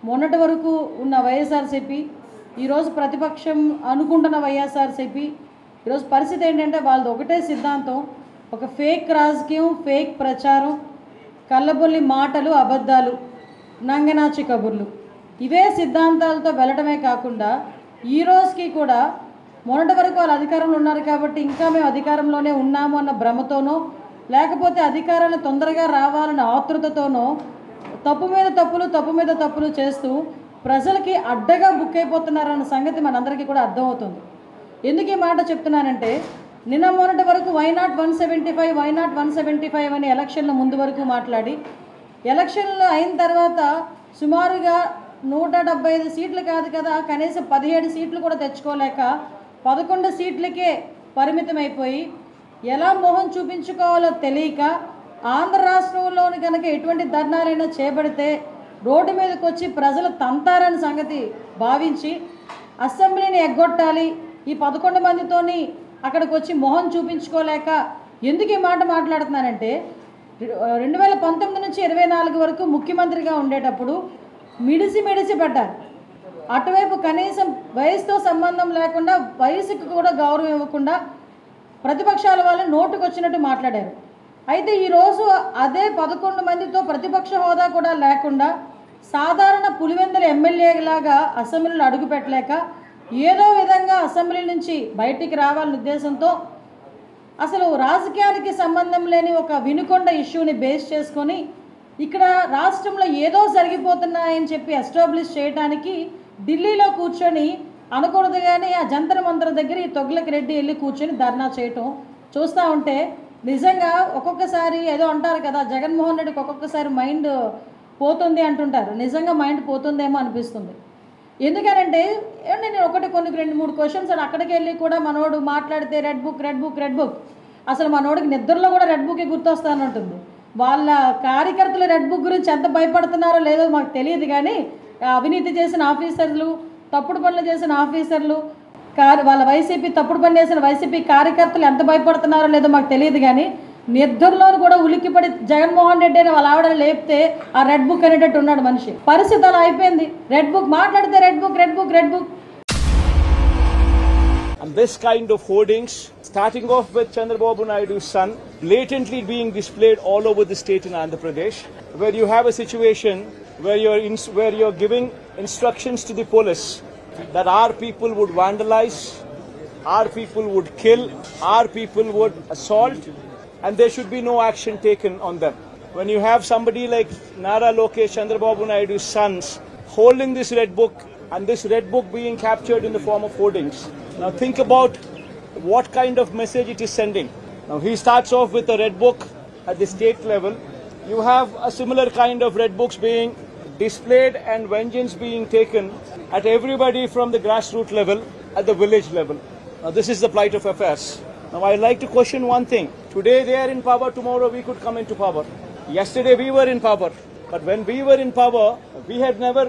మొన్నటి వరకు ఉన్న వైఎస్ఆర్సీపీ ఈరోజు ప్రతిపక్షం అనుకుంటున్న వైఎస్ఆర్సీపీ ఈరోజు పరిస్థితి ఏంటంటే వాళ్ళది ఒకటే సిద్ధాంతం, ఒక ఫేక్ రాజకీయం, ఫేక్ ప్రచారం, కళ్ళబొల్లి మాటలు, అబద్ధాలు, నంగనాచి కబుర్లు, ఇవే సిద్ధాంతాలతో వెళ్ళడమే కాకుండా ఈ రోజుకి కూడా మొన్నటి వరకు వాళ్ళు అధికారంలో ఉన్నారు కాబట్టి ఇంకా మేము అధికారంలోనే ఉన్నాము అన్న భ్రమతోనో లేకపోతే అధికారాన్ని తొందరగా రావాలన్న ఆతృతతోనో తప్పు మీద తప్పులు చేస్తూ ప్రజలకి అడ్డగా బుక్ అయిపోతున్నారన్న సంగతి మనందరికీ కూడా అర్థమవుతుంది. ఎందుకు ఈ మాట చెప్తున్నానంటే నిన్న మొన్నటి వరకు వైనాట్ 175 అని ఎలక్షన్ల ముందు వరకు మాట్లాడి ఎలక్షన్లు అయిన తర్వాత సుమారుగా 175 సీట్లు కాదు కదా, కనీసం 17 సీట్లు కూడా తెచ్చుకోలేక 11 సీట్లకే పరిమితమైపోయి ఎలా మోహం చూపించుకోవాలో తెలియక ఆంధ్ర రాష్ట్రంలోని కనుక ఎటువంటి ధర్నాలైనా చేపడితే రోడ్డు మీదకి వచ్చి ప్రజలు తంతారని సంగతి భావించి అసెంబ్లీని ఎగ్గొట్టాలి, ఈ 11 మందితోని అక్కడికి వచ్చి మొహం చూపించుకోలేక ఎందుకు ఈ మాట మాట్లాడుతున్నానంటే 2019 నుంచి 24 వరకు ముఖ్యమంత్రిగా ఉండేటప్పుడు మిడిసి పడ్డారు. అటువైపు కనీసం వయసుతో సంబంధం లేకుండా వయసుకు కూడా గౌరవం ఇవ్వకుండా ప్రతిపక్షాల వాళ్ళు నోటుకు వచ్చినట్టు మాట్లాడారు. అయితే ఈరోజు అదే 11 మందితో ప్రతిపక్ష హోదా కూడా లేకుండా సాధారణ పులివెందుల ఎమ్మెల్యేలాగా అసెంబ్లీలో అడుగు పెట్టలేక ఏదో విధంగా అసెంబ్లీ నుంచి బయటికి రావాలనే ఉద్దేశంతో అసలు రాజకీయానికి సంబంధం లేని ఒక వినుకొండ ఇష్యూని బేస్ చేసుకొని ఇక్కడ రాష్ట్రంలో ఏదో జరిగిపోతున్నాయని చెప్పి ఎస్టాబ్లిష్ చేయడానికి ఢిల్లీలో కూర్చొని అనకూడదు కానీ ఆ జంతర్ మంతర్ దగ్గర ఈ తొగ్లకి రెడ్డి వెళ్ళి కూర్చొని ధర్నా చేయటం చూస్తూ ఉంటే నిజంగా ఒక్కొక్కసారి ఏదో అంటారు కదా, జగన్మోహన్ రెడ్డికి ఒక్కొక్కసారి మైండ్ పోతుంది అంటుంటారు, నిజంగా మైండ్ పోతుందేమో అనిపిస్తుంది. ఎందుకనంటే నేను కొన్ని 2-3 క్వశ్చన్స్ అక్కడికి వెళ్ళి కూడా మనోడు మాట్లాడితే రెడ్ బుక్ అసలు మనోడికి నిద్రలో కూడా రెడ్ బుక్ గుర్తొస్తానంటుంది. వాళ్ళ కార్యకర్తలు రెడ్ బుక్ గురించి ఎంత భయపడుతున్నారో లేదో మాకు తెలియదు కానీ అవినీతి చేసిన ఆఫీసర్లు, తప్పుడు పనులు చేసిన ఆఫీసర్లు, వాళ్ళ వైసీపీ తప్పుడు పని చేసిన వైసీపీ కార్యకర్తలు ఎంత భయపడుతున్నారో లేదో మాకు తెలియదు కానీ నిద్రలో కూడా ఉలిక్కిపడి జగన్మోహన్ రెడ్డి అని వాళ్ళ ఆవిడ లేపితే ఆ రెడ్ బుక్ అనేటట్టు ఉన్నాడు మనిషి. పరిస్థితి అలా అయిపోయింది. రెడ్ బుక్ మాట్లాడితే red book. And this kind of hoardings, starting off with Chandrababu Naidu's son, blatantly being displayed all over the state in Andhra Pradesh, where you have a situation where you're giving instructions to the police that our people would vandalize, our people would kill, our people would assault, and there should be no action taken on them. When you have somebody like Nara Lokesh, Chandrababu Naidu's sons, holding this red book, and this red book being captured in the form of hoardings. Now think about what kind of message it is sending. Now he starts off with a red book at the state level. You have a similar kind of red books being displayed and vengeance being taken at everybody from the grassroots level, at the village level. Now this is the plight of affairs. Now I'd like to question one thing. Today they are in power, tomorrow we could come into power. Yesterday we were in power. But when we were in power, we had never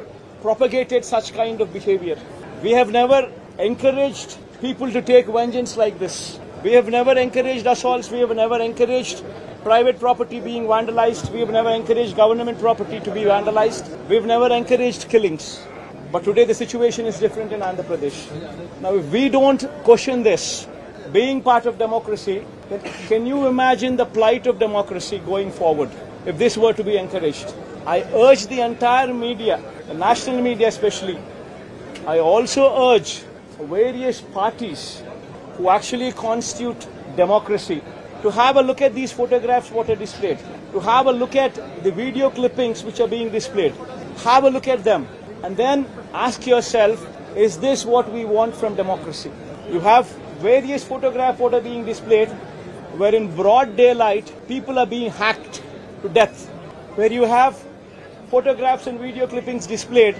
propagated such kind of behavior. We have never encouraged people to take vengeance like this. We have never encouraged assaults. We have never encouraged private property being vandalized. We have never encouraged government property to be vandalized. We have never encouraged killings. But today the situation is different in Andhra Pradesh. Now if we don't question this, being part of democracy, then can you imagine the plight of democracy going forward if this were to be encouraged? I urge the entire media, the national media especially, I also urge various parties who actually constitute democracy to have a look at these photographs what are displayed, to have a look at the video clippings which are being displayed, have a look at them and then ask yourself, is this what we want from democracy? You have various photographs what are being displayed where in broad daylight people are being hacked to death, where you have photographs and video clippings displayed